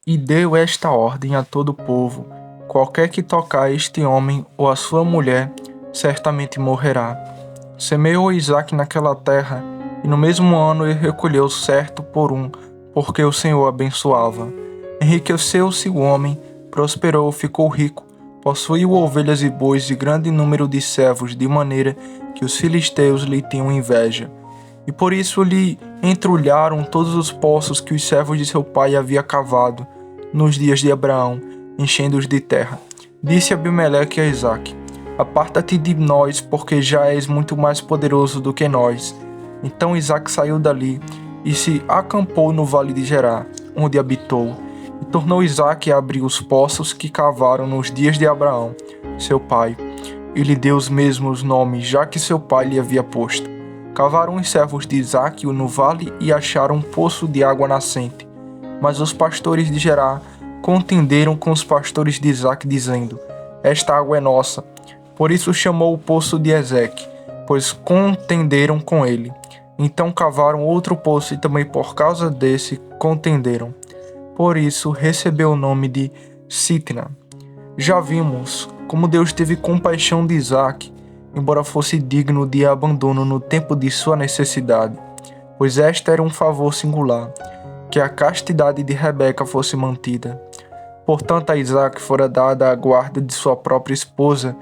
E deu esta ordem a todo o povo: qualquer que tocar este homem ou a sua mulher, certamente morrerá. Semeou Isaque naquela terra, e no mesmo ano ele recolheu certo por um, porque o Senhor abençoava. Enriqueceu-se o homem, prosperou, ficou rico, possuiu ovelhas e bois e grande número de servos, de maneira que os filisteus lhe tinham inveja. E por isso lhe entrulharam todos os poços que os servos de seu pai havia cavado nos dias de Abraão, enchendo-os de terra. Disse Abimeleque a Isaque: aparta-te de nós, porque já és muito mais poderoso do que nós. Então Isaque saiu dali e se acampou no vale de Gerar, onde habitou. E tornou Isaque a abrir os poços que cavaram nos dias de Abraão, seu pai, e lhe deu os mesmos nomes, já que seu pai lhe havia posto. Cavaram os servos de Isaque no vale e acharam um poço de água nascente. Mas os pastores de Gerar contenderam com os pastores de Isaque, dizendo: esta água é nossa. Por isso chamou o poço de Ezeque, pois contenderam com ele. Então cavaram outro poço e também por causa desse contenderam. Por isso recebeu o nome de Sitna. Já vimos como Deus teve compaixão de Isaque, embora fosse digno de abandono no tempo de sua necessidade, pois esta era um favor singular, que a castidade de Rebeca fosse mantida. Portanto, a Isaque fora dada a guarda de sua própria esposa,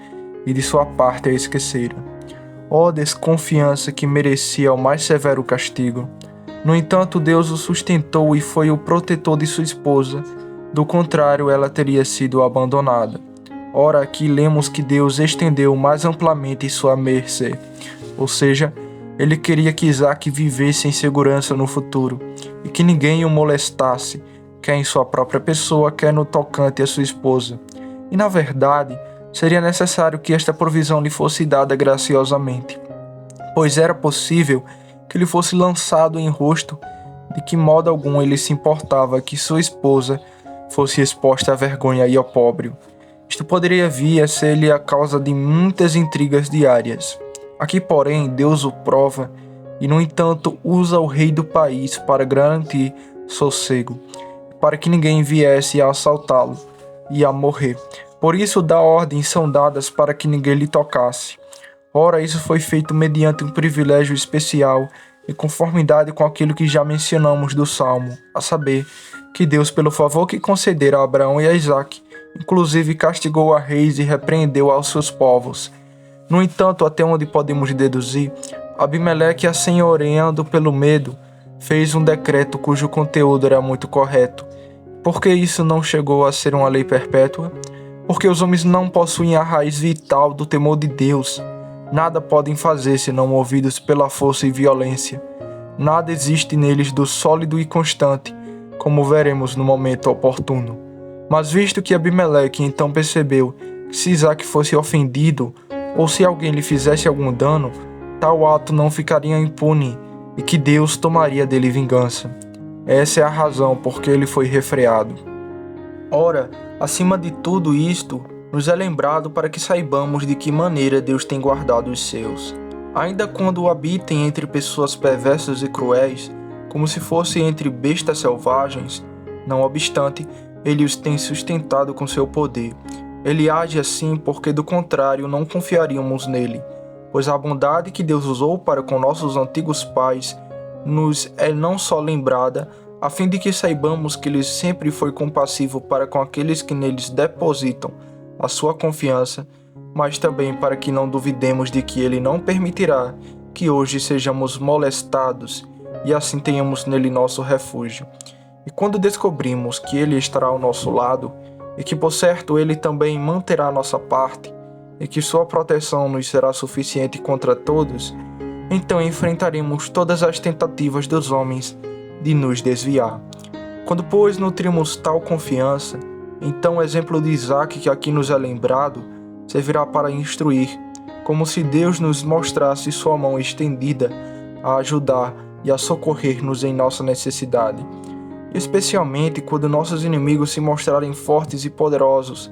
e de sua parte a esquecera. Ó desconfiança que merecia o mais severo castigo! No entanto, Deus o sustentou e foi o protetor de sua esposa, do contrário, ela teria sido abandonada. Ora, aqui lemos que Deus estendeu mais amplamente sua mercê, ou seja, ele queria que Isaque vivesse em segurança no futuro, e que ninguém o molestasse, quer em sua própria pessoa, quer no tocante a sua esposa. E na verdade, seria necessário que esta provisão lhe fosse dada graciosamente, pois era possível que lhe fosse lançado em rosto de que modo algum ele se importava que sua esposa fosse exposta à vergonha e ao opróbrio. Isto poderia vir a ser-lhe a causa de muitas intrigas diárias. Aqui, porém, Deus o prova e, no entanto, usa o rei do país para garantir sossego, para que ninguém viesse a assaltá-lo e a morrer. Por isso dá ordens são dadas para que ninguém lhe tocasse. Ora, isso foi feito mediante um privilégio especial, em conformidade com aquilo que já mencionamos do Salmo, a saber, que Deus, pelo favor que concedera a Abraão e a Isaque, inclusive castigou a reis e repreendeu aos seus povos. No entanto, até onde podemos deduzir, Abimeleque, assenhoreando pelo medo, fez um decreto cujo conteúdo era muito correto. Por que isso não chegou a ser uma lei perpétua? Porque os homens não possuem a raiz vital do temor de Deus. Nada podem fazer senão movidos pela força e violência. Nada existe neles do sólido e constante, como veremos no momento oportuno. Mas visto que Abimeleque então percebeu que se Isaque fosse ofendido, ou se alguém lhe fizesse algum dano, tal ato não ficaria impune e que Deus tomaria dele vingança. Essa é a razão por que ele foi refreado. Ora, acima de tudo isto, nos é lembrado para que saibamos de que maneira Deus tem guardado os seus. Ainda quando habitem entre pessoas perversas e cruéis, como se fossem entre bestas selvagens, não obstante, ele os tem sustentado com seu poder. Ele age assim porque, do contrário, não confiaríamos nele, pois a bondade que Deus usou para com nossos antigos pais nos é não só lembrada, a fim de que saibamos que ele sempre foi compassivo para com aqueles que neles depositam a sua confiança, mas também para que não duvidemos de que ele não permitirá que hoje sejamos molestados e assim tenhamos nele nosso refúgio. E quando descobrimos que ele estará ao nosso lado, e que por certo ele também manterá a nossa parte, e que sua proteção nos será suficiente contra todos, então enfrentaremos todas as tentativas dos homens de nos desviar. Quando, pois, nutrimos tal confiança, então o exemplo de Isaque que aqui nos é lembrado servirá para instruir, como se Deus nos mostrasse sua mão estendida a ajudar e a socorrer-nos em nossa necessidade, especialmente quando nossos inimigos se mostrarem fortes e poderosos.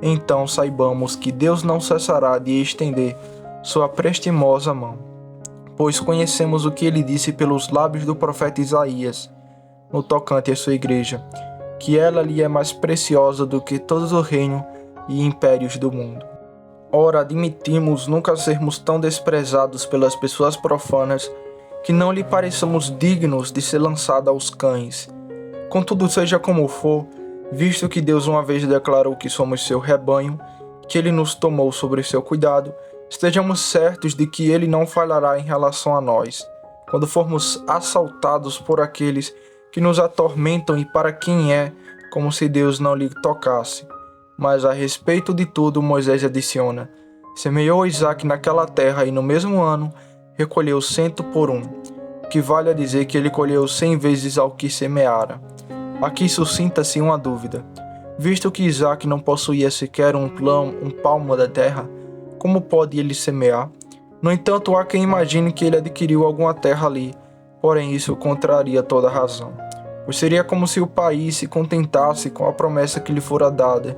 Então saibamos que Deus não cessará de estender sua prestimosa mão, pois conhecemos o que ele disse pelos lábios do profeta Isaías, no tocante à sua igreja: que ela lhe é mais preciosa do que todos os reinos e impérios do mundo. Ora, admitimos nunca sermos tão desprezados pelas pessoas profanas que não lhe pareçamos dignos de ser lançado aos cães. Contudo, seja como for, visto que Deus uma vez declarou que somos seu rebanho, que Ele nos tomou sobre seu cuidado, estejamos certos de que Ele não falhará em relação a nós, quando formos assaltados por aqueles que nos atormentam e para quem é como se Deus não lhe tocasse. Mas a respeito de tudo, Moisés adiciona: semeou Isaque naquela terra e no mesmo ano recolheu 100 por 1, que vale a dizer que ele colheu 100 vezes ao que semeara. Aqui suscita-se uma dúvida. Visto que Isaque não possuía sequer um palmo da terra, como pode ele semear? No entanto, há quem imagine que ele adquiriu alguma terra ali, porém isso contraria toda razão. Pois seria como se o país se contentasse com a promessa que lhe fora dada,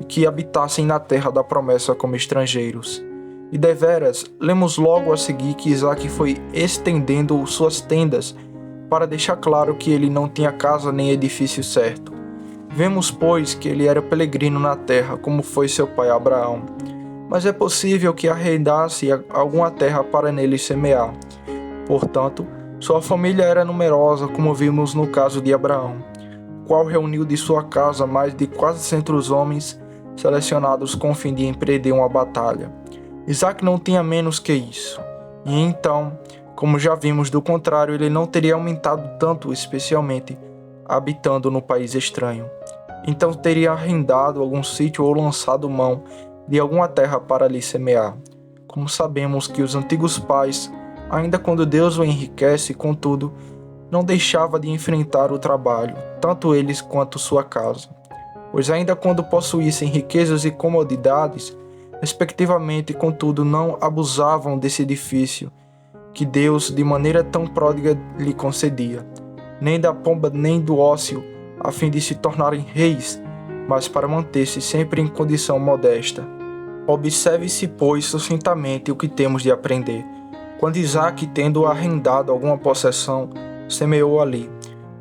e que habitassem na terra da promessa como estrangeiros. E deveras, lemos logo a seguir que Isaque foi estendendo suas tendas, para deixar claro que ele não tinha casa nem edifício certo. Vemos, pois, que ele era peregrino na terra, como foi seu pai Abraão. Mas é possível que arrendasse alguma terra para nele semear. Portanto, sua família era numerosa, como vimos no caso de Abraão, qual reuniu de sua casa mais de 400 homens selecionados com o fim de empreender uma batalha. Isaque não tinha menos que isso. E então, como já vimos, do contrário, ele não teria aumentado tanto, especialmente habitando no país estranho. Então teria arrendado algum sítio ou lançado mão de alguma terra para lhe semear. Como sabemos que os antigos pais, ainda quando Deus o enriquece, contudo, não deixava de enfrentar o trabalho, tanto eles quanto sua casa. Pois ainda quando possuíssem riquezas e comodidades, respectivamente, contudo, não abusavam desse edifício que Deus, de maneira tão pródiga, lhe concedia, nem da pomba nem do ócio, a fim de se tornarem reis, mas para manter-se sempre em condição modesta. Observe-se, pois, sucintamente o que temos de aprender. Quando Isaque, tendo arrendado alguma possessão, semeou ali.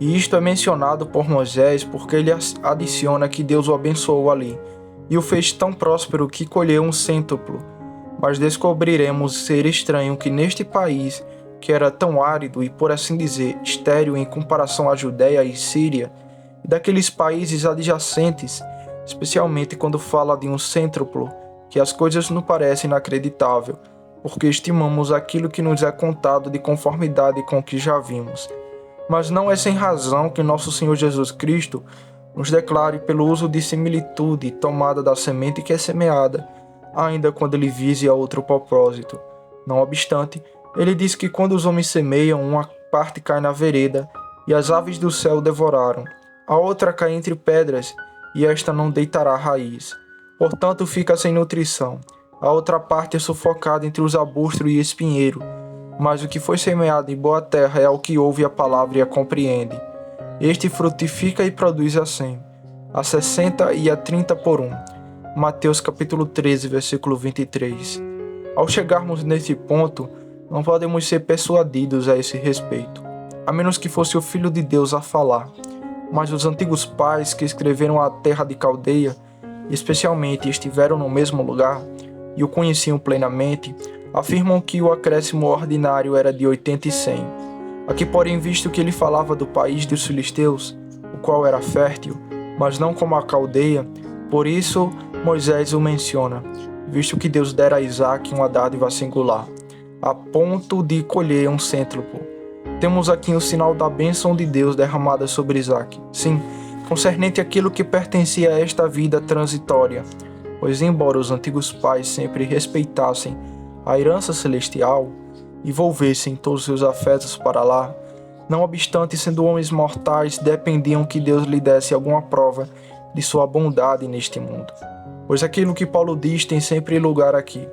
E isto é mencionado por Moisés porque ele adiciona que Deus o abençoou ali, e o fez tão próspero que colheu um cêntuplo. Mas descobriremos ser estranho que neste país, que era tão árido e, por assim dizer, estéril em comparação à Judéia e Síria, e daqueles países adjacentes, especialmente quando fala de um cêntuplo, que as coisas nos parecem inacreditável, porque estimamos aquilo que nos é contado de conformidade com o que já vimos. Mas não é sem razão que nosso Senhor Jesus Cristo nos declare pelo uso de similitude tomada da semente que é semeada, ainda quando ele vise a outro propósito. Não obstante, ele diz que quando os homens semeiam, uma parte cai na vereda, e as aves do céu devoraram. A outra cai entre pedras, e esta não deitará raiz. Portanto, fica sem nutrição. A outra parte é sufocada entre os arbustos e espinheiro. Mas o que foi semeado em boa terra é o que ouve a palavra e a compreende. Este frutifica e produz a 100, a 60 e a 30 por 1. Mateus capítulo 13, versículo 23. Ao chegarmos nesse ponto, não podemos ser persuadidos a esse respeito, a menos que fosse o Filho de Deus a falar. Mas os antigos pais que escreveram a terra de Caldeia, especialmente estiveram no mesmo lugar e o conheciam plenamente, afirmam que o acréscimo ordinário era de 80 e 100. Aqui, porém, visto que ele falava do país dos filisteus, o qual era fértil, mas não como a Caldeia, por isso Moisés o menciona, visto que Deus dera a Isaque uma dádiva singular, a ponto de colher um cêntuplo. Temos aqui o sinal da bênção de Deus derramada sobre Isaque, sim, concernente àquilo que pertencia a esta vida transitória, pois embora os antigos pais sempre respeitassem a herança celestial e volvessem todos seus afetos para lá, não obstante, sendo homens mortais, dependiam que Deus lhe desse alguma prova de sua bondade neste mundo. Pois aquilo que Paulo diz tem sempre lugar aqui,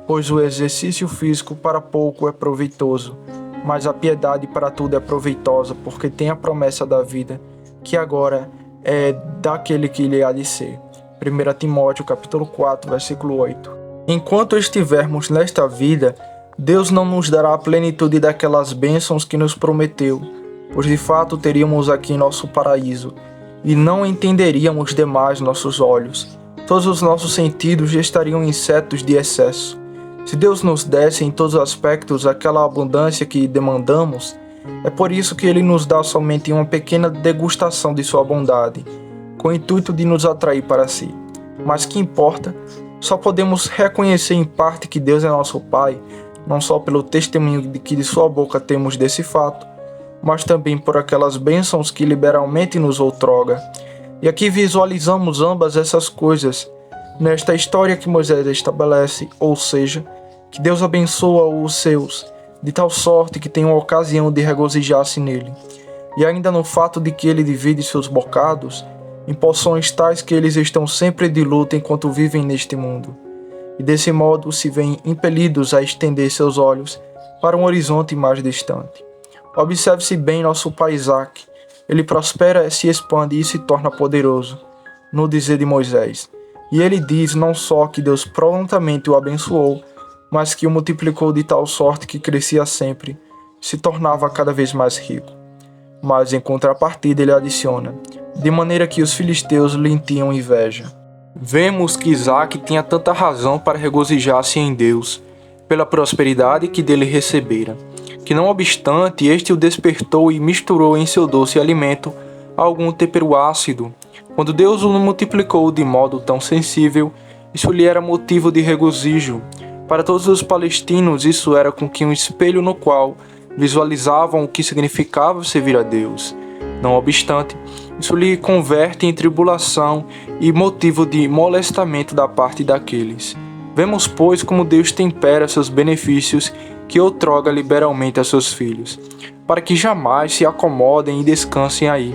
pois o exercício físico para pouco é proveitoso, mas a piedade para tudo é proveitosa, porque tem a promessa da vida, que agora é daquele que lhe há de ser. 1 Timóteo capítulo 4, versículo 8. Enquanto estivermos nesta vida, Deus não nos dará a plenitude daquelas bênçãos que nos prometeu, pois de fato teríamos aqui nosso paraíso, e não entenderíamos demais nossos olhos. Todos os nossos sentidos estariam insetos de excesso. Se Deus nos desse em todos os aspectos aquela abundância que demandamos, é por isso que Ele nos dá somente uma pequena degustação de sua bondade, com o intuito de nos atrair para si. Mas que importa? Só podemos reconhecer em parte que Deus é nosso Pai, não só pelo testemunho de que de sua boca temos desse fato, mas também por aquelas bênçãos que liberalmente nos outorga. E aqui visualizamos ambas essas coisas nesta história que Moisés estabelece, ou seja, que Deus abençoa os seus, de tal sorte que tenham ocasião de regozijar-se nele, e ainda no fato de que ele divide seus bocados em porções tais que eles estão sempre de luta enquanto vivem neste mundo, e desse modo se veem impelidos a estender seus olhos para um horizonte mais distante. Observe-se bem nosso pai Isaac. Ele prospera, se expande e se torna poderoso, no dizer de Moisés. E ele diz não só que Deus prontamente o abençoou, mas que o multiplicou de tal sorte que crescia sempre, se tornava cada vez mais rico. Mas em contrapartida ele adiciona, de maneira que os filisteus lhe tinham inveja. Vemos que Isaac tinha tanta razão para regozijar-se em Deus, pela prosperidade que dele recebera, que não obstante este o despertou e misturou em seu doce alimento algum tempero ácido. Quando Deus o multiplicou de modo tão sensível, isso lhe era motivo de regozijo. Para todos os palestinos, isso era como que um espelho no qual visualizavam o que significava servir a Deus. Não obstante, isso lhe converte em tribulação e motivo de molestamento da parte daqueles. Vemos, pois, como Deus tempera seus benefícios que outorga liberalmente a seus filhos, para que jamais se acomodem e descansem aí.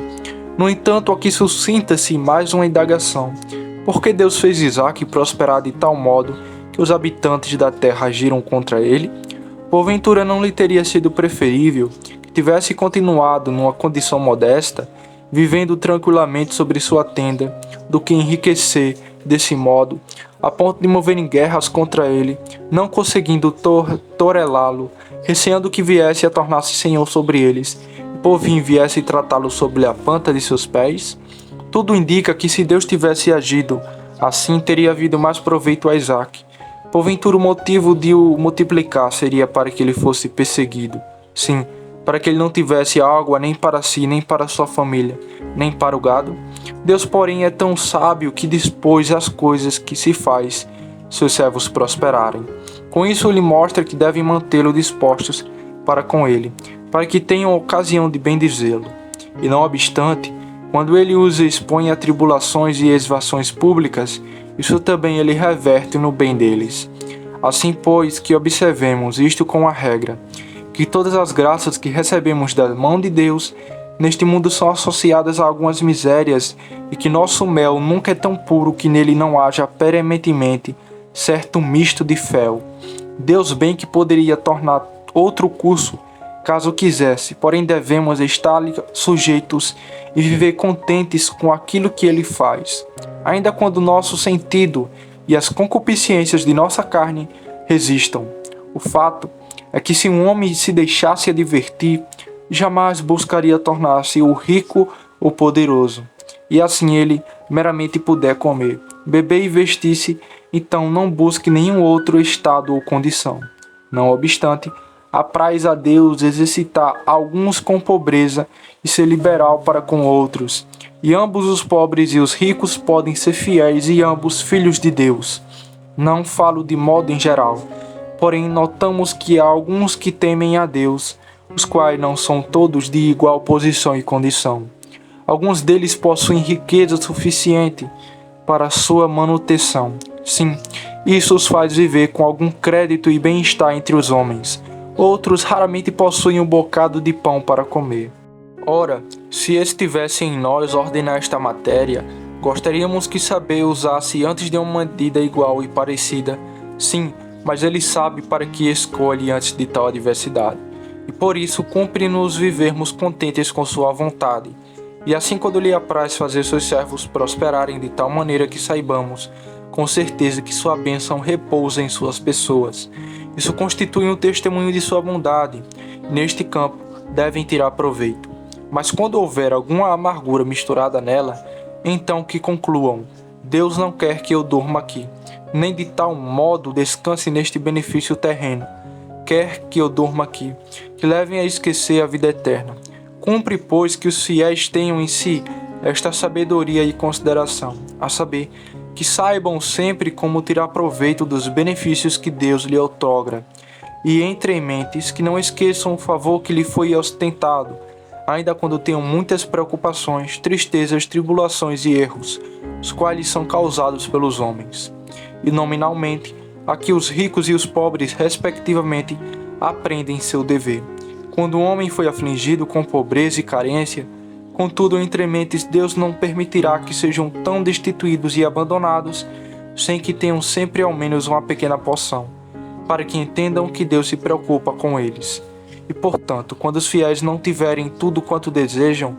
No entanto, aqui suscita-se mais uma indagação. Por que Deus fez Isaac prosperar de tal modo que os habitantes da terra agiram contra ele? Porventura não lhe teria sido preferível que tivesse continuado numa condição modesta, vivendo tranquilamente sobre sua tenda, do que enriquecer desse modo, a ponto de moverem guerras contra ele, não conseguindo torelá-lo, receando que viesse a tornar-se senhor sobre eles, e por fim viesse tratá-lo sobre a planta de seus pés? Tudo indica que se Deus tivesse agido assim, teria havido mais proveito a Isaac. Porventura o motivo de o multiplicar seria para que ele fosse perseguido. Sim, para que ele não tivesse água nem para si, nem para sua família, nem para o gado. Deus, porém, é tão sábio que dispôs as coisas que se faz seus servos prosperarem. Com isso, ele mostra que devem mantê-lo dispostos para com ele, para que tenham ocasião de bendizê-lo. E não obstante, quando ele os expõe a tribulações e exvações públicas, isso também ele reverte no bem deles. Assim, pois, que observemos isto com a regra, que todas as graças que recebemos da mão de Deus neste mundo são associadas a algumas misérias, e que nosso mel nunca é tão puro que nele não haja perenemente certo misto de fel. Deus bem que poderia tornar outro curso, caso quisesse, porém devemos estar sujeitos e viver contentes com aquilo que ele faz, ainda quando nosso sentido e as concupiscências de nossa carne resistam. O fato é que se um homem se deixasse advertir, jamais buscaria tornar-se o rico ou poderoso, e assim ele meramente puder comer, beber e vestir-se, então não busque nenhum outro estado ou condição. Não obstante, apraz a Deus exercitar alguns com pobreza e ser liberal para com outros, e ambos os pobres e os ricos podem ser fiéis e ambos filhos de Deus. Não falo de modo em geral, porém notamos que há alguns que temem a Deus, os quais não são todos de igual posição e condição. Alguns deles possuem riqueza suficiente para sua manutenção. Sim, isso os faz viver com algum crédito e bem-estar entre os homens. Outros raramente possuem um bocado de pão para comer. Ora, se estivesse em nós ordenar esta matéria, gostaríamos que saber usasse antes de uma medida igual e parecida. Sim, mas ele sabe para que escolhe antes de tal adversidade. E por isso cumpre-nos vivermos contentes com sua vontade. E assim, quando lhe apraz fazer seus servos prosperarem de tal maneira que saibamos com certeza que sua bênção repousa em suas pessoas. Isso constitui um testemunho de sua bondade. Neste campo devem tirar proveito. Mas quando houver alguma amargura misturada nela, então que concluam: Deus não quer que eu durma aqui, nem de tal modo descanse neste benefício terreno. Quer que eu durma aqui, que levem a esquecer a vida eterna. Cumpre, pois, que os fiéis tenham em si esta sabedoria e consideração, a saber, que saibam sempre como tirar proveito dos benefícios que Deus lhe outorga, e entre em mentes que não esqueçam o favor que lhe foi ostentado, ainda quando tenham muitas preocupações, tristezas, tribulações e erros, os quais são causados pelos homens. E nominalmente, aqui os ricos e os pobres, respectivamente, aprendem seu dever. Quando o homem foi afligido com pobreza e carência, contudo, entre mentes, Deus não permitirá que sejam tão destituídos e abandonados, sem que tenham sempre ao menos uma pequena porção, para que entendam que Deus se preocupa com eles. E, portanto, quando os fiéis não tiverem tudo quanto desejam,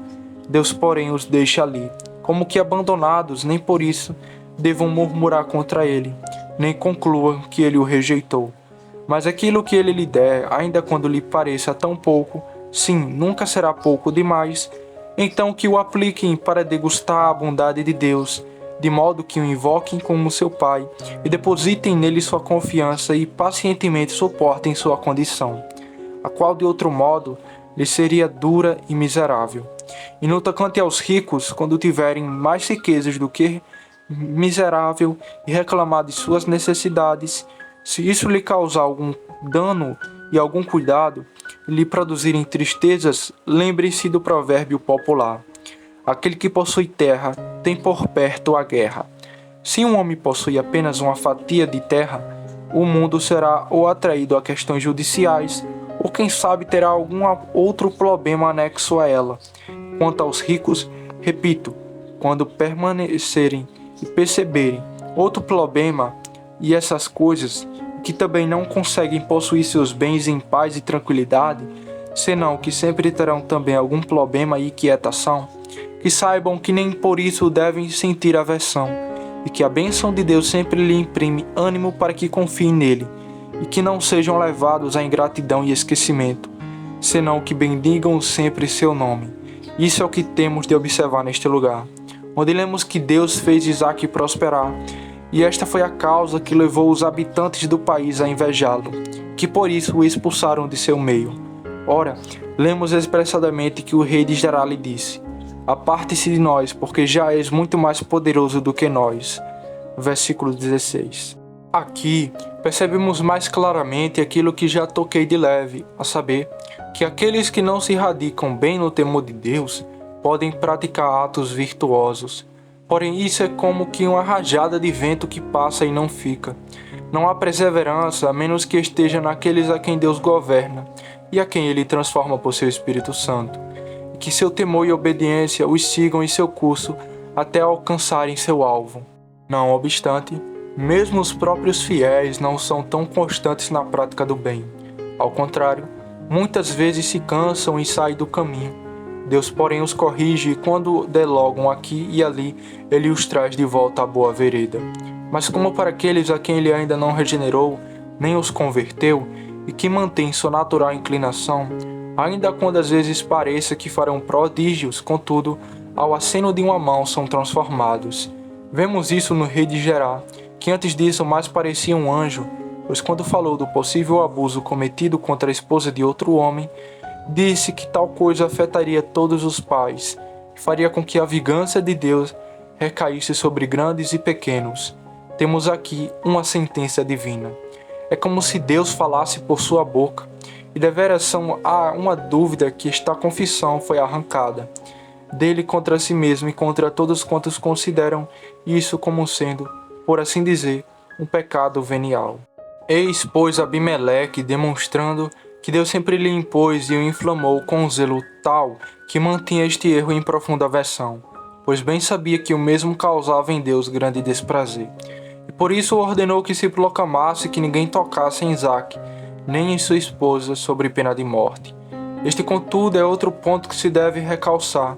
Deus, porém, os deixa ali, como que abandonados, nem por isso devam murmurar contra ele, nem concluam que ele o rejeitou. Mas aquilo que ele lhe der, ainda quando lhe pareça tão pouco, sim, nunca será pouco demais, então que o apliquem para degustar a bondade de Deus, de modo que o invoquem como seu Pai e depositem nele sua confiança e pacientemente suportem sua condição, a qual de outro modo lhe seria dura e miserável. E no tocante aos ricos, quando tiverem mais riquezas do que miserável e reclamar de suas necessidades, se isso lhe causar algum dano e algum cuidado, e lhe produzirem tristezas, lembre-se do provérbio popular: aquele que possui terra tem por perto a guerra. Se um homem possui apenas uma fatia de terra, o mundo será ou atraído a questões judiciais, ou quem sabe terá algum outro problema anexo a ela. Quanto aos ricos, repito, quando permanecerem e perceberem outro problema e essas coisas, que também não conseguem possuir seus bens em paz e tranquilidade, senão que sempre terão também algum problema e inquietação, que saibam que nem por isso devem sentir aversão, e que a bênção de Deus sempre lhe imprime ânimo para que confiem nele, e que não sejam levados à ingratidão e esquecimento, senão que bendigam sempre seu nome. Isso é o que temos de observar neste lugar, onde lemos que Deus fez Isaque prosperar, e esta foi a causa que levou os habitantes do país a invejá-lo, que por isso o expulsaram de seu meio. Ora, lemos expressadamente que o rei de Gerar lhe disse: aparte-se de nós, porque já és muito mais poderoso do que nós. Versículo 16. Aqui, percebemos mais claramente aquilo que já toquei de leve, a saber, que aqueles que não se radicam bem no temor de Deus podem praticar atos virtuosos. Porém, isso é como que uma rajada de vento que passa e não fica. Não há perseverança, a menos que esteja naqueles a quem Deus governa e a quem Ele transforma por seu Espírito Santo, e que seu temor e obediência os sigam em seu curso até alcançarem seu alvo. Não obstante, mesmo os próprios fiéis não são tão constantes na prática do bem. Ao contrário, muitas vezes se cansam e saem do caminho. Deus, porém, os corrige e quando delogam aqui e ali, Ele os traz de volta à boa vereda. Mas como para aqueles a quem Ele ainda não regenerou, nem os converteu, e que mantêm sua natural inclinação, ainda quando às vezes pareça que farão prodígios, contudo, ao aceno de uma mão são transformados. Vemos isso no rei de Gerar, que antes disso mais parecia um anjo, pois quando falou do possível abuso cometido contra a esposa de outro homem, disse que tal coisa afetaria todos os pais, e faria com que a vingança de Deus recaísse sobre grandes e pequenos. Temos aqui uma sentença divina. É como se Deus falasse por sua boca, e deveras há uma dúvida que esta confissão foi arrancada dele contra si mesmo e contra todos quantos consideram isso como sendo, por assim dizer, um pecado venial. Eis, pois, Abimeleque demonstrando que Deus sempre lhe impôs e o inflamou com um zelo tal que mantinha este erro em profunda aversão, pois bem sabia que o mesmo causava em Deus grande desprazer. E por isso ordenou que se proclamasse que ninguém tocasse em Isaque, nem em sua esposa, sobre pena de morte. Este, contudo, é outro ponto que se deve recalçar.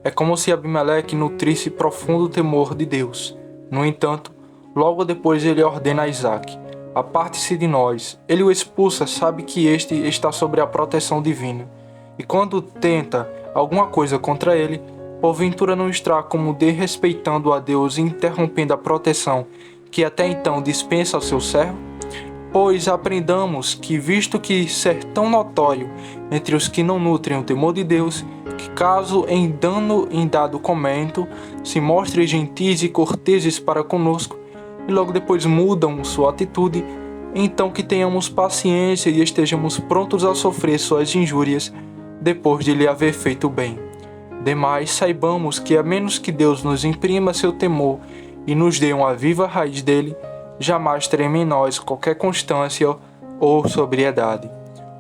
É como se Abimeleque nutrisse profundo temor de Deus. No entanto, logo depois ele ordena a Isaque: aparte-se de nós. Ele o expulsa, sabe que este está sob a proteção divina, e quando tenta alguma coisa contra ele, porventura não está como desrespeitando a Deus e interrompendo a proteção que até então dispensa ao seu servo? Pois aprendamos que, visto que ser tão notório entre os que não nutrem o temor de Deus, que caso em dado comento se mostrem gentis e corteses para conosco, e logo depois mudam sua atitude, então que tenhamos paciência e estejamos prontos a sofrer suas injúrias, depois de lhe haver feito bem. Demais, saibamos que a menos que Deus nos imprima seu temor e nos dê uma viva raiz dele, jamais teremos em nós qualquer constância ou sobriedade.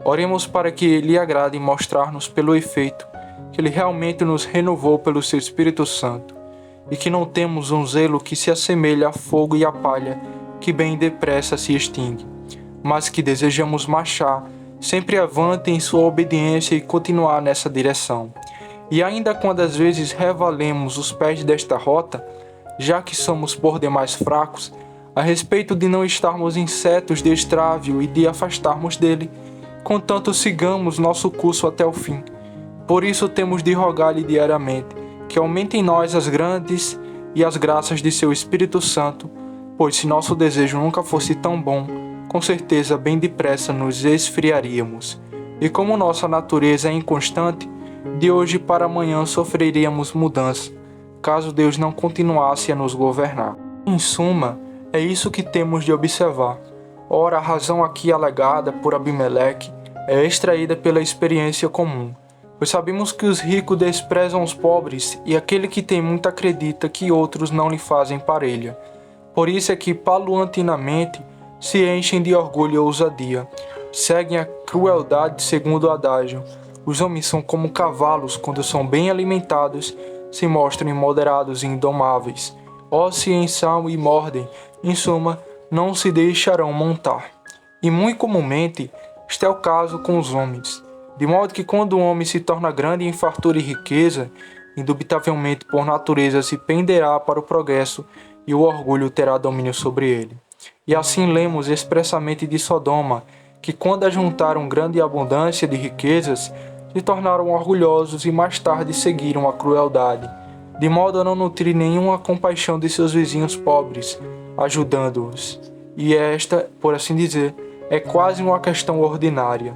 Oremos para que lhe agrade mostrar-nos pelo efeito que ele realmente nos renovou pelo seu Espírito Santo, e que não temos um zelo que se assemelha a fogo e a palha, que bem depressa se extingue, mas que desejamos marchar sempre avante em sua obediência e continuar nessa direção. E ainda quando às vezes revalemos os pés desta rota, já que somos por demais fracos, a respeito de não estarmos insetos de extravio e de afastarmos dele, contanto sigamos nosso curso até o fim. Por isso temos de rogar-lhe diariamente que aumente em nós as grandes e as graças de seu Espírito Santo, pois se nosso desejo nunca fosse tão bom, com certeza bem depressa nos esfriaríamos. E como nossa natureza é inconstante, de hoje para amanhã sofreríamos mudança, caso Deus não continuasse a nos governar. Em suma, é isso que temos de observar. Ora, a razão aqui alegada por Abimeleque é extraída pela experiência comum, pois sabemos que os ricos desprezam os pobres e aquele que tem muito acredita que outros não lhe fazem parelha. Por isso é que paulatinamente se enchem de orgulho e ousadia, seguem a crueldade segundo o adágio. Os homens são como cavalos quando são bem alimentados, se mostram imoderados e indomáveis. Ossem e mordem, em suma, não se deixarão montar. E muito comumente, este é o caso com os homens. De modo que quando o homem se torna grande em fartura e riqueza, indubitavelmente por natureza se penderá para o progresso e o orgulho terá domínio sobre ele. E assim lemos expressamente de Sodoma, que quando ajuntaram grande abundância de riquezas, se tornaram orgulhosos e mais tarde seguiram a crueldade, de modo a não nutrir nenhuma compaixão de seus vizinhos pobres, ajudando-os. E esta, por assim dizer, é quase uma questão ordinária.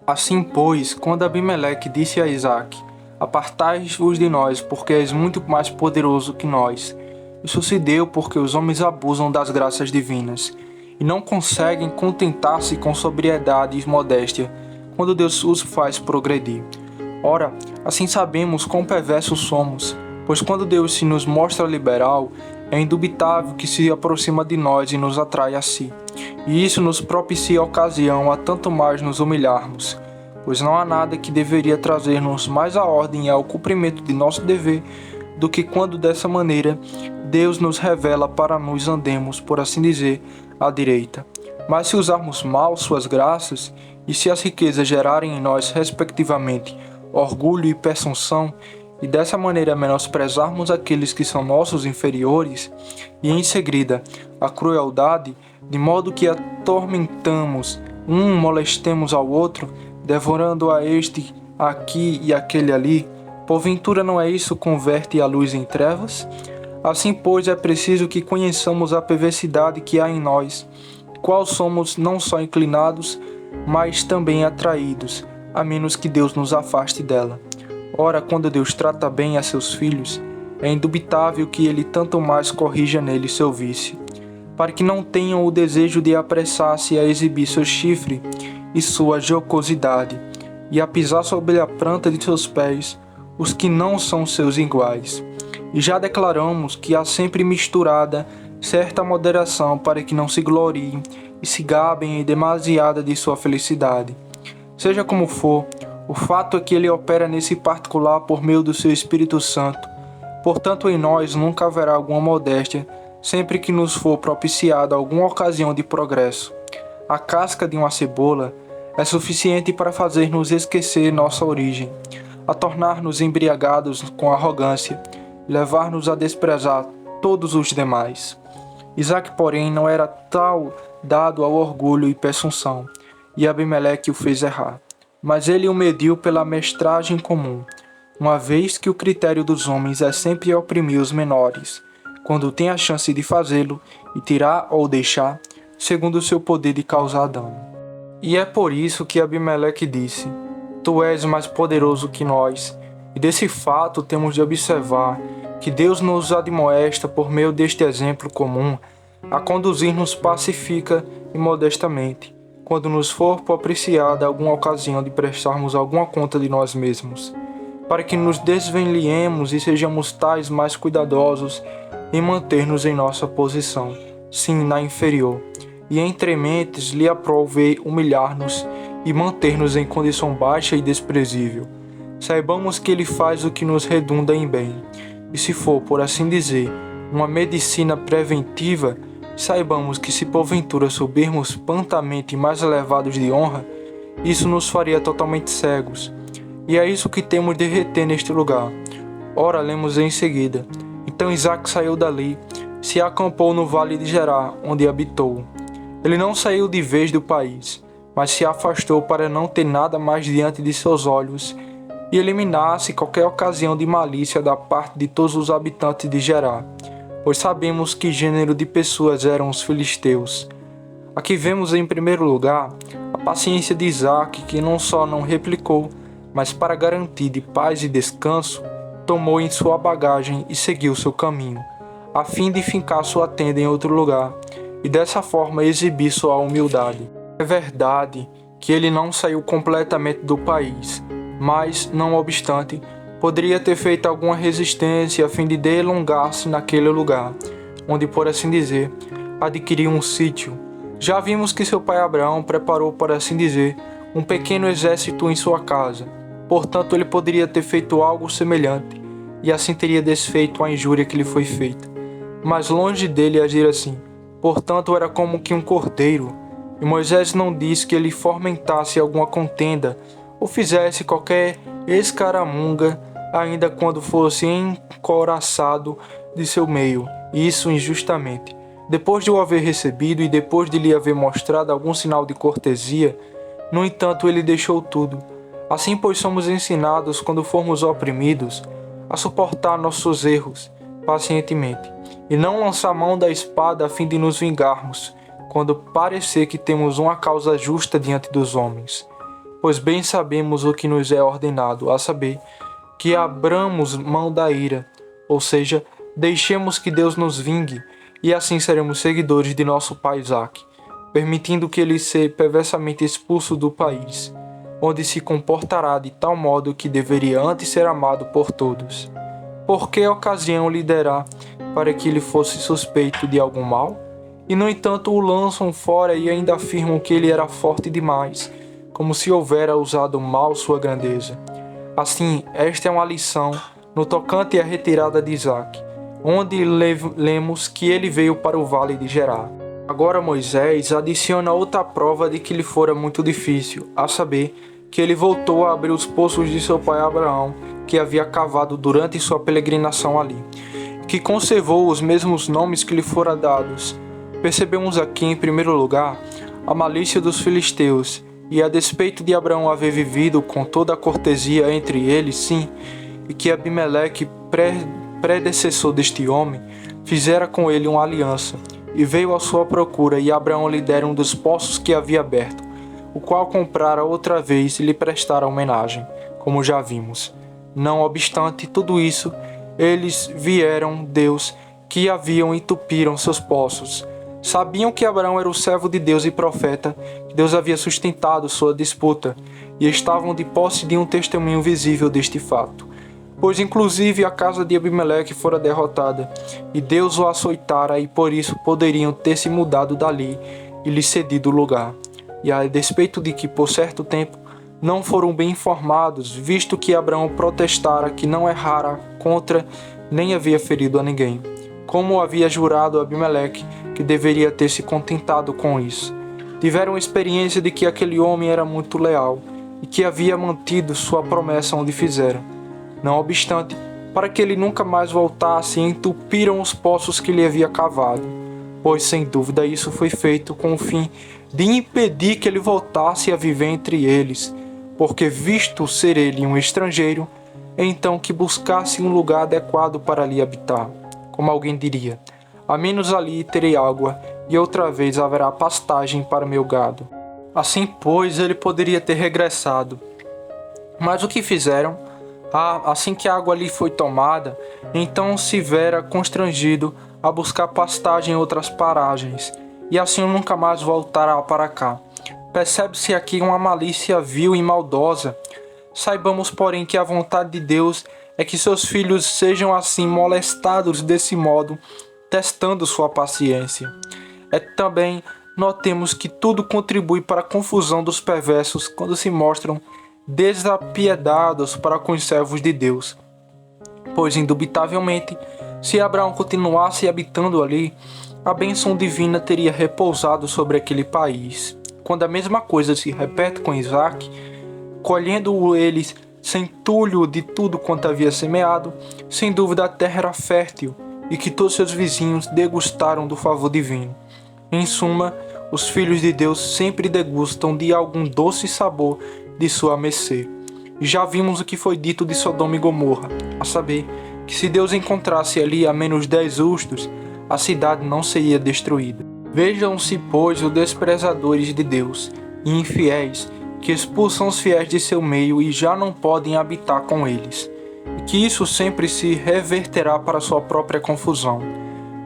Assim, pois, quando Abimeleque disse a Isaque: "Apartai-vos de nós, porque és muito mais poderoso que nós", isso se deu porque os homens abusam das graças divinas e não conseguem contentar-se com sobriedade e modéstia quando Deus os faz progredir. Ora, assim sabemos quão perversos somos, pois quando Deus se nos mostra liberal, é indubitável que se aproxima de nós e nos atrai a si. E isso nos propicia ocasião a tanto mais nos humilharmos, pois não há nada que deveria trazer-nos mais à ordem e ao cumprimento de nosso dever do que quando dessa maneira Deus nos revela para nos andemos, por assim dizer, à direita. Mas se usarmos mal suas graças, e se as riquezas gerarem em nós, respectivamente, orgulho e presunção, e dessa maneira menosprezarmos aqueles que são nossos inferiores, e em seguida a crueldade, de modo que atormentamos molestemos ao outro, devorando a este aqui e aquele ali, porventura não é isso converte a luz em trevas? Assim, pois, é preciso que conheçamos a perversidade que há em nós, qual somos não só inclinados, mas também atraídos, a menos que Deus nos afaste dela. Ora, quando Deus trata bem a seus filhos, é indubitável que Ele tanto mais corrija neles seu vício, para que não tenham o desejo de apressar-se a exibir seu chifre e sua jocosidade, e a pisar sobre a planta de seus pés os que não são seus iguais. E já declaramos que há sempre misturada certa moderação para que não se gloriem e se gabem em demasiada de sua felicidade. Seja como for, o fato é que ele opera nesse particular por meio do seu Espírito Santo. Portanto, em nós nunca haverá alguma modéstia, sempre que nos for propiciada alguma ocasião de progresso. A casca de uma cebola é suficiente para fazer-nos esquecer nossa origem, a tornar-nos embriagados com arrogância, levar-nos a desprezar todos os demais. Isaque, porém, não era tal dado ao orgulho e presunção, e Abimeleque o fez errar. mas ele o mediu pela amestragem comum, uma vez que o critério dos homens é sempre oprimir os menores, quando tem a chance de fazê-lo, e tirar ou deixar, segundo o seu poder de causar dano. E é por isso que Abimeleque disse: Tu és mais poderoso que nós, e desse fato temos de observar que Deus nos admoesta por meio deste exemplo comum a conduzir-nos pacifica e modestamente, quando nos for propiciada alguma ocasião de prestarmos alguma conta de nós mesmos, para que nos desvenliemos e sejamos tais mais cuidadosos em manter-nos em nossa posição, sim, na inferior, e entre mentes lhe aprouve humilhar-nos e manter-nos em condição baixa e desprezível. Saibamos que ele faz o que nos redunda em bem, e se for, por assim dizer, uma medicina preventiva, saibamos que se porventura subirmos prontamente mais elevados de honra, isso nos faria totalmente cegos. E é isso que temos de reter neste lugar. Ora, lemos em seguida: Então Isaque saiu dali, se acampou no vale de Gerá, onde habitou. Ele não saiu de vez do país, mas se afastou para não ter nada mais diante de seus olhos e eliminasse qualquer ocasião de malícia da parte de todos os habitantes de Gerá, pois sabemos que gênero de pessoas eram os filisteus. Aqui vemos em primeiro lugar a paciência de Isaque, que não só não replicou, mas para garantir de paz e descanso, tomou em sua bagagem e seguiu seu caminho, a fim de fincar sua tenda em outro lugar, e dessa forma exibir sua humildade. É verdade que ele não saiu completamente do país, mas, não obstante, poderia ter feito alguma resistência a fim de delongar-se naquele lugar, onde, por assim dizer, adquiriu um sítio. Já vimos que seu pai Abraão preparou, por assim dizer, um pequeno exército em sua casa. Portanto, ele poderia ter feito algo semelhante, e assim teria desfeito a injúria que lhe foi feita. Mas longe dele agir assim. Portanto, era como que um cordeiro, e Moisés não diz que ele fomentasse alguma contenda, ou fizesse qualquer escaramunga, ainda quando fosse encoraçado de seu meio, isso injustamente. Depois de o haver recebido e depois de lhe haver mostrado algum sinal de cortesia, no entanto ele deixou tudo. Assim, pois, somos ensinados, quando formos oprimidos, a suportar nossos erros pacientemente, e não lançar mão da espada a fim de nos vingarmos, quando parecer que temos uma causa justa diante dos homens. Pois bem sabemos o que nos é ordenado, a saber, que abramos mão da ira, ou seja, deixemos que Deus nos vingue, e assim seremos seguidores de nosso pai Isaque, permitindo que ele seja perversamente expulso do país, onde se comportará de tal modo que deveria antes ser amado por todos. Por que ocasião lhe dará para que ele fosse suspeito de algum mal? E no entanto o lançam fora e ainda afirmam que ele era forte demais, como se houvera usado mal sua grandeza. Assim, esta é uma lição no tocante à retirada de Isaque, onde lemos que ele veio para o vale de Gerá. Agora Moisés adiciona outra prova de que lhe fora muito difícil, a saber, que ele voltou a abrir os poços de seu pai Abraão, que havia cavado durante sua peregrinação ali, que conservou os mesmos nomes que lhe fora dados. Percebemos aqui, em primeiro lugar, a malícia dos filisteus, e a despeito de Abraão haver vivido com toda a cortesia entre eles, sim, e que Abimeleque, predecessor deste homem, fizera com ele uma aliança, e veio à sua procura, e Abraão lhe dera um dos poços que havia aberto, o qual comprara outra vez e lhe prestara homenagem, como já vimos. Não obstante tudo isso, eles vieram Deus, que haviam entupiram seus poços. Sabiam que Abraão era o servo de Deus e profeta, que Deus havia sustentado sua disputa, e estavam de posse de um testemunho visível deste fato. Pois inclusive a casa de Abimeleque fora derrotada, e Deus o açoitara, e por isso poderiam ter se mudado dali e lhe cedido o lugar. E a despeito de que por certo tempo não foram bem informados, visto que Abraão protestara que não errara contra nem havia ferido a ninguém, como havia jurado Abimeleque, que deveria ter se contentado com isso. Tiveram experiência de que aquele homem era muito leal e que havia mantido sua promessa onde fizera. Não obstante, para que ele nunca mais voltasse, entupiram os poços que lhe havia cavado, pois sem dúvida isso foi feito com o fim de impedir que ele voltasse a viver entre eles, porque visto ser ele um estrangeiro, então que buscasse um lugar adequado para ali habitar. Como alguém diria, a menos ali terei água, e outra vez haverá pastagem para meu gado. Assim, pois, ele poderia ter regressado. Mas o que fizeram? Assim que a água ali foi tomada, então se vera constrangido a buscar pastagem em outras paragens, e assim nunca mais voltará para cá. Percebe-se aqui uma malícia vil e maldosa. Saibamos, porém, que a vontade de Deus é que seus filhos sejam assim molestados desse modo, testando sua paciência. Também notemos que tudo contribui para a confusão dos perversos quando se mostram desapiedados para com os servos de Deus. Pois, indubitavelmente, se Abraão continuasse habitando ali, a bênção divina teria repousado sobre aquele país. Quando a mesma coisa se repete com Isaac, colhendo eles centulho de tudo quanto havia semeado, sem dúvida a terra era fértil e que todos seus vizinhos degustaram do favor divino. Em suma, os filhos de Deus sempre degustam de algum doce sabor de sua mercê. Já vimos o que foi dito de Sodoma e Gomorra, a saber, que se Deus encontrasse ali a menos 10 justos, a cidade não seria destruída. Vejam-se, pois, os desprezadores de Deus e infiéis, que expulsam os fiéis de seu meio e já não podem habitar com eles, e que isso sempre se reverterá para sua própria confusão.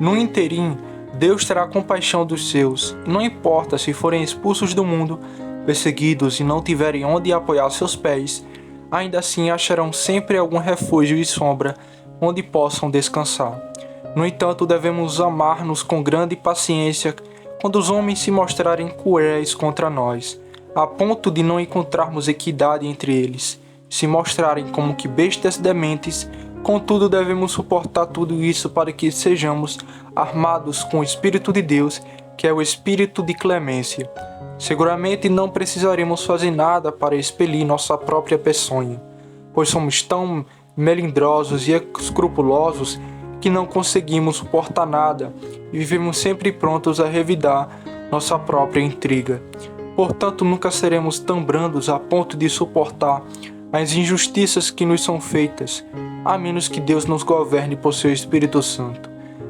No interim, Deus terá compaixão dos seus, e não importa se forem expulsos do mundo, perseguidos e não tiverem onde apoiar seus pés, ainda assim acharão sempre algum refúgio e sombra onde possam descansar. No entanto, devemos amar-nos com grande paciência quando os homens se mostrarem cruéis contra nós, a ponto de não encontrarmos equidade entre eles, se mostrarem como que bestas dementes. Contudo, devemos suportar tudo isso para que sejamos armados com o Espírito de Deus, que é o Espírito de clemência. Seguramente não precisaremos fazer nada para expelir nossa própria peçonha, pois somos tão melindrosos e escrupulosos que não conseguimos suportar nada e vivemos sempre prontos a revidar nossa própria intriga. Portanto, nunca seremos tão brandos a ponto de suportar as injustiças que nos são feitas, a menos que Deus nos governe por seu Espírito Santo.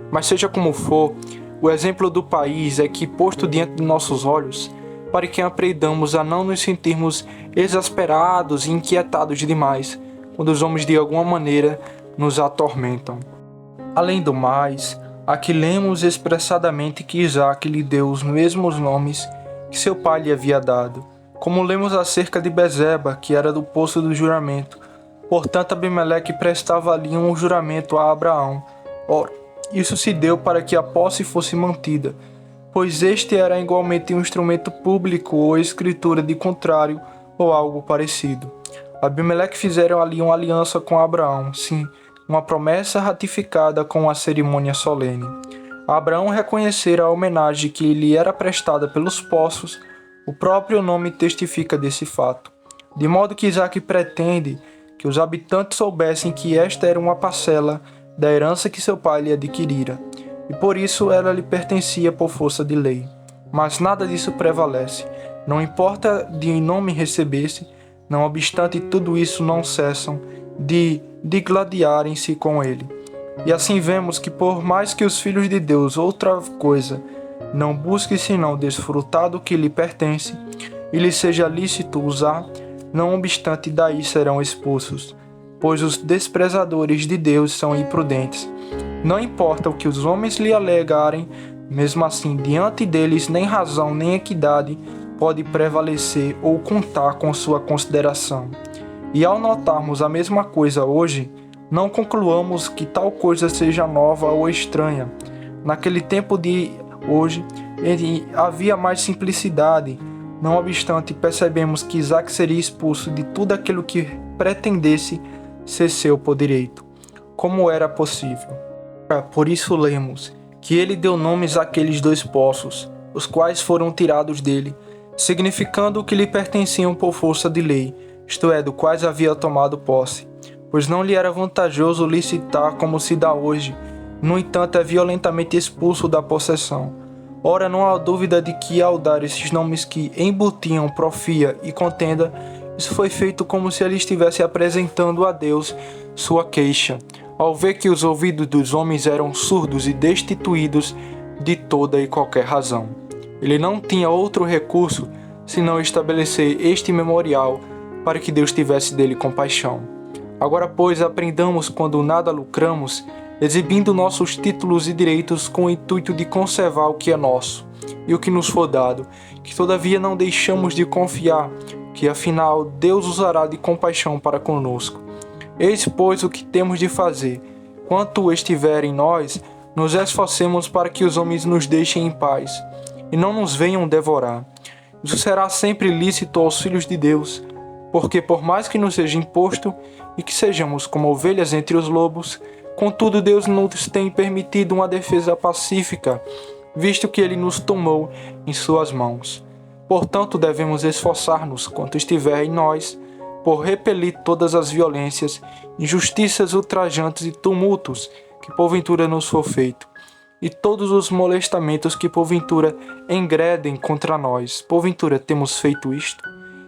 Mas seja como for, o exemplo do país é que, posto diante de nossos olhos, para que aprendamos a não nos sentirmos exasperados e inquietados demais, quando os homens de alguma maneira nos atormentam. Além do mais, aqui lemos expressadamente que Isaac lhe deu os mesmos nomes que seu pai lhe havia dado, como lemos acerca de Bezeba, que era do poço do juramento. Portanto, Abimeleque prestava ali um juramento a Abraão. Ora, isso se deu para que a posse fosse mantida, pois este era igualmente um instrumento público ou escritura de contrário ou algo parecido. Abimeleque fizeram ali uma aliança com Abraão, sim, uma promessa ratificada com uma cerimônia solene. Abraão reconhecera a homenagem que lhe era prestada pelos poços. O próprio nome testifica desse fato, de modo que Isaac pretende que os habitantes soubessem que esta era uma parcela da herança que seu pai lhe adquirira, e por isso ela lhe pertencia por força de lei. Mas nada disso prevalece, não importa de nome recebesse, não obstante tudo isso não cessam de digladiarem-se com ele. E assim vemos que por mais que os filhos de Deus outra coisa não busquem senão desfrutar do que lhe pertence, e lhe seja lícito usar, não obstante daí serão expulsos, pois os desprezadores de Deus são imprudentes. Não importa o que os homens lhe alegarem, mesmo assim diante deles nem razão nem equidade pode prevalecer ou contar com sua consideração. E ao notarmos a mesma coisa hoje, não concluamos que tal coisa seja nova ou estranha. Naquele tempo de hoje, havia mais simplicidade. Não obstante, percebemos que Isaac seria expulso de tudo aquilo que pretendesse ser seu por direito. Como era possível? Por isso lemos que ele deu nomes àqueles 2 poços, os quais foram tirados dele, significando que lhe pertenciam por força de lei, isto é, do quais havia tomado posse, pois não lhe era vantajoso licitar como se dá hoje. No entanto, é violentamente expulso da possessão. Ora, não há dúvida de que, ao dar esses nomes que embutiam profia e contenda, Isso foi feito como se ele estivesse apresentando a Deus sua queixa, ao ver que os ouvidos dos homens eram surdos e destituídos de toda e qualquer razão. Ele não tinha outro recurso senão estabelecer este memorial para que Deus tivesse dele compaixão. Agora, pois, aprendamos quando nada lucramos, exibindo nossos títulos e direitos com o intuito de conservar o que é nosso e o que nos for dado, que todavia não deixamos de confiar que afinal Deus usará de compaixão para conosco. Eis, pois, o que temos de fazer. Quanto estiver em nós, nos esforcemos para que os homens nos deixem em paz e não nos venham devorar. Isso será sempre lícito aos filhos de Deus, porque por mais que nos seja imposto e que sejamos como ovelhas entre os lobos, contudo Deus nos tem permitido uma defesa pacífica, visto que Ele nos tomou em suas mãos. Portanto, devemos esforçar-nos, quanto estiver em nós, por repelir todas as violências, injustiças ultrajantes e tumultos que porventura nos for feito, e todos os molestamentos que porventura engredem contra nós. Porventura temos feito isto?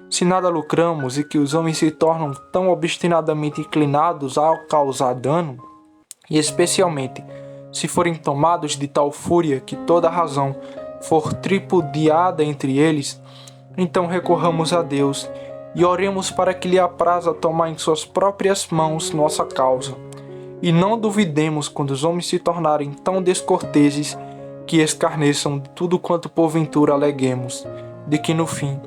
Se nada lucramos e que os homens se tornam tão obstinadamente inclinados a causar dano, e especialmente se forem tomados de tal fúria que toda razão for tripudiada entre eles, então recorramos a Deus e oremos para que lhe apraza tomar em suas próprias mãos nossa causa. E não duvidemos quando os homens se tornarem tão descorteses que escarneçam de tudo quanto porventura aleguemos, de que no fim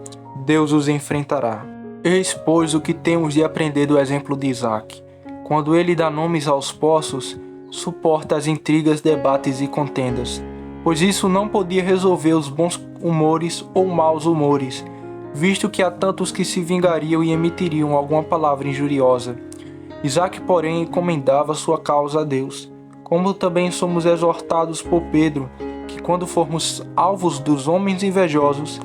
Deus os enfrentará. Eis, pois, o que temos de aprender do exemplo de Isaque. Quando ele dá nomes aos poços, suporta as intrigas, debates e contendas, pois isso não podia resolver os bons humores ou maus humores, visto que há tantos que se vingariam e emitiriam alguma palavra injuriosa. Isaque, porém, encomendava sua causa a Deus, como também somos exortados por Pedro, que quando formos alvos dos homens invejosos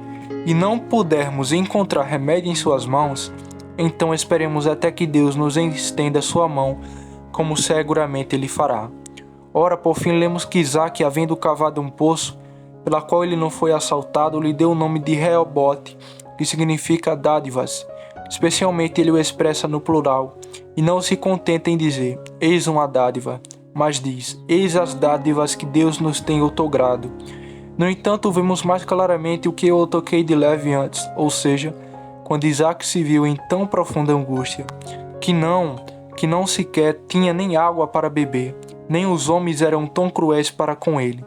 e não pudermos encontrar remédio em suas mãos, então esperemos até que Deus nos estenda sua mão, como seguramente ele fará. Ora, por fim, lemos que Isaque, havendo cavado um poço, pela qual ele não foi assaltado, lhe deu o nome de Reobote, que significa dádivas. Especialmente ele o expressa no plural, e não se contenta em dizer, eis uma dádiva, mas diz, eis as dádivas que Deus nos tem outorgado. No entanto, vemos mais claramente o que eu toquei de leve antes, ou seja, quando Isaque se viu em tão profunda angústia, que não sequer tinha nem água para beber, nem os homens eram tão cruéis para com ele,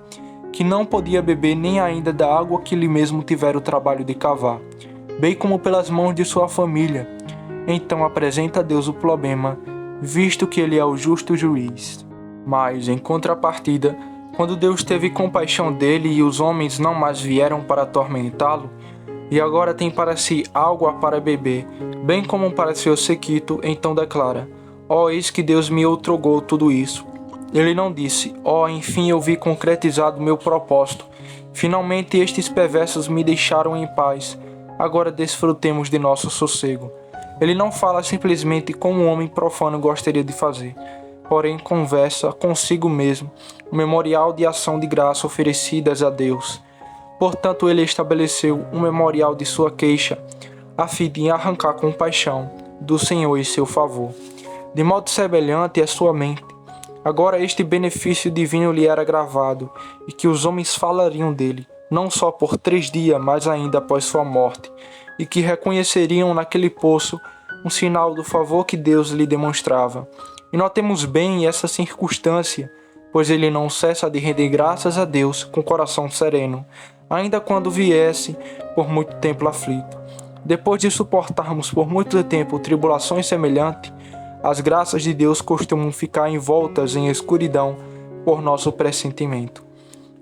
que não podia beber nem ainda da água que ele mesmo tivera o trabalho de cavar, bem como pelas mãos de sua família. Então apresenta a Deus o problema, visto que ele é o justo juiz. Mas, em contrapartida, quando Deus teve compaixão dele e os homens não mais vieram para atormentá-lo, e agora tem para si água para beber, bem como para seu sequito, então declara, eis que Deus me outorgou tudo isso. Ele não disse, enfim eu vi concretizado meu propósito, finalmente estes perversos me deixaram em paz, agora desfrutemos de nosso sossego. Ele não fala simplesmente como um homem profano gostaria de fazer, porém conversa consigo mesmo, um memorial de ação de graça oferecidas a Deus. Portanto, ele estabeleceu um memorial de sua queixa, a fim de arrancar compaixão do Senhor em seu favor. De modo semelhante à sua mente, agora este benefício divino lhe era gravado, e que os homens falariam dele, não só por 3 dias, mas ainda após sua morte, e que reconheceriam naquele poço um sinal do favor que Deus lhe demonstrava. E notemos bem essa circunstância, pois ele não cessa de render graças a Deus com coração sereno, ainda quando viesse por muito tempo aflito. Depois de suportarmos por muito tempo tribulações semelhantes, as graças de Deus costumam ficar envoltas em escuridão por nosso pressentimento.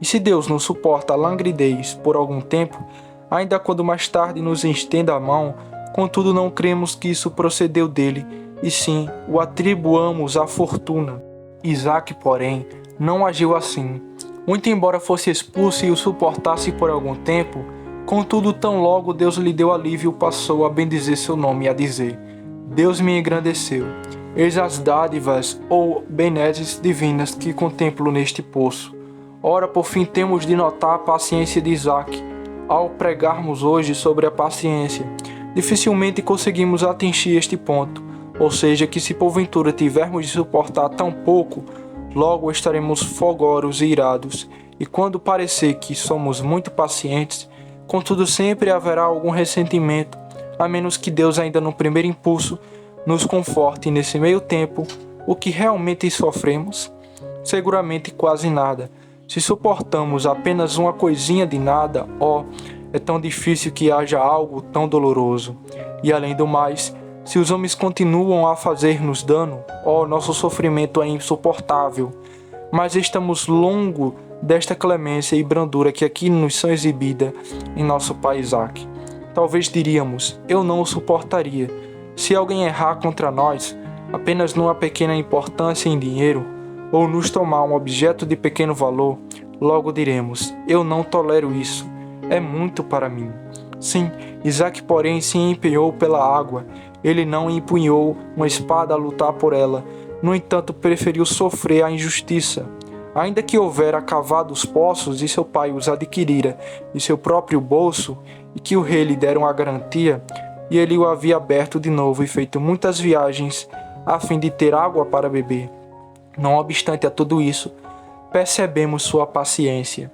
E se Deus nos suporta a languidez por algum tempo, ainda quando mais tarde nos estenda a mão, contudo não cremos que isso procedeu dele, e sim o atribuamos à fortuna. Isaque, porém, não agiu assim. Muito embora fosse expulso e o suportasse por algum tempo, contudo tão logo Deus lhe deu alívio, passou a bendizer seu nome e a dizer, Deus me engrandeceu. Eis as dádivas ou benesses divinas que contemplo neste poço. Ora, por fim, temos de notar a paciência de Isaque, ao pregarmos hoje sobre a paciência, dificilmente conseguimos atingir este ponto, ou seja, que se porventura tivermos de suportar tão pouco, logo estaremos folgoros e irados, e quando parecer que somos muito pacientes, contudo sempre haverá algum ressentimento, a menos que Deus ainda no primeiro impulso nos conforte nesse meio tempo. O que realmente sofremos? Seguramente quase nada. Se suportamos apenas uma coisinha de nada, é tão difícil que haja algo tão doloroso. E além do mais, se os homens continuam a fazer-nos dano, nosso sofrimento é insuportável. Mas estamos longo desta clemência e brandura que aqui nos são exibidas em nosso pai Isaque. Talvez diríamos, eu não o suportaria. Se alguém errar contra nós, apenas numa pequena importância em dinheiro, ou nos tomar um objeto de pequeno valor, logo diremos, eu não tolero isso, é muito para mim. Sim, Isaque, porém, se empenhou pela água, ele não empunhou uma espada a lutar por ela, no entanto preferiu sofrer a injustiça. Ainda que houvera cavado os poços e seu pai os adquirira de seu próprio bolso, e que o rei lhe dera uma garantia, e ele o havia aberto de novo e feito muitas viagens a fim de ter água para beber. Não obstante a tudo isso, percebemos sua paciência.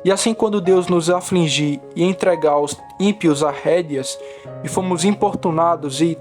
E assim, quando Deus nos afligir e entregar aos ímpios a rédeas, e fomos importunados e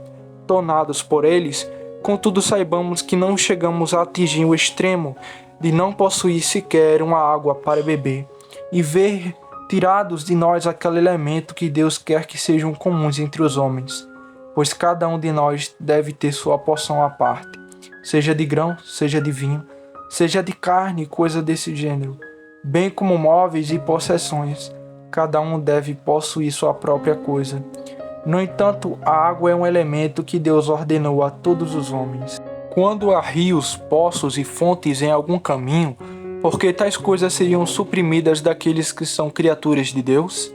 tornados por eles, contudo saibamos que não chegamos a atingir o extremo de não possuir sequer uma água para beber, e ver tirados de nós aquele elemento que Deus quer que sejam comuns entre os homens, pois cada um de nós deve ter sua porção à parte, seja de grão, seja de vinho, seja de carne, coisa desse gênero, bem como móveis e possessões, cada um deve possuir sua própria coisa. No entanto, a água é um elemento que Deus ordenou a todos os homens. Quando há rios, poços e fontes em algum caminho, porque tais coisas seriam suprimidas daqueles que são criaturas de Deus?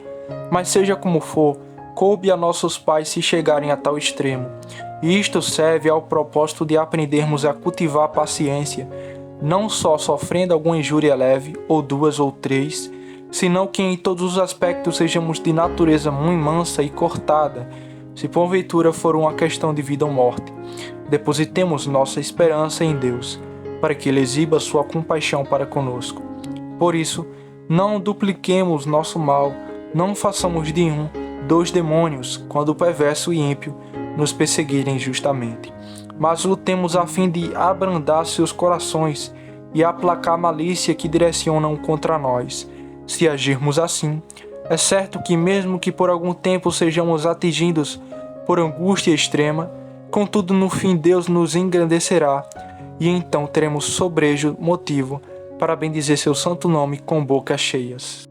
Mas seja como for, coube a nossos pais se chegarem a tal extremo. E isto serve ao propósito de aprendermos a cultivar a paciência, não só sofrendo alguma injúria leve, ou duas ou três, senão que em todos os aspectos sejamos de natureza muito mansa e cortada, se porventura for uma questão de vida ou morte. Depositemos nossa esperança em Deus, para que Ele exiba sua compaixão para conosco. Por isso, não dupliquemos nosso mal, não façamos de dois demônios, quando o perverso e ímpio nos perseguirem injustamente. Mas lutemos a fim de abrandar seus corações e aplacar a malícia que direcionam contra nós. Se agirmos assim, é certo que mesmo que por algum tempo sejamos atingidos por angústia extrema, contudo no fim Deus nos engrandecerá, e então teremos sobrejo motivo para bendizer seu santo nome com bocas cheias.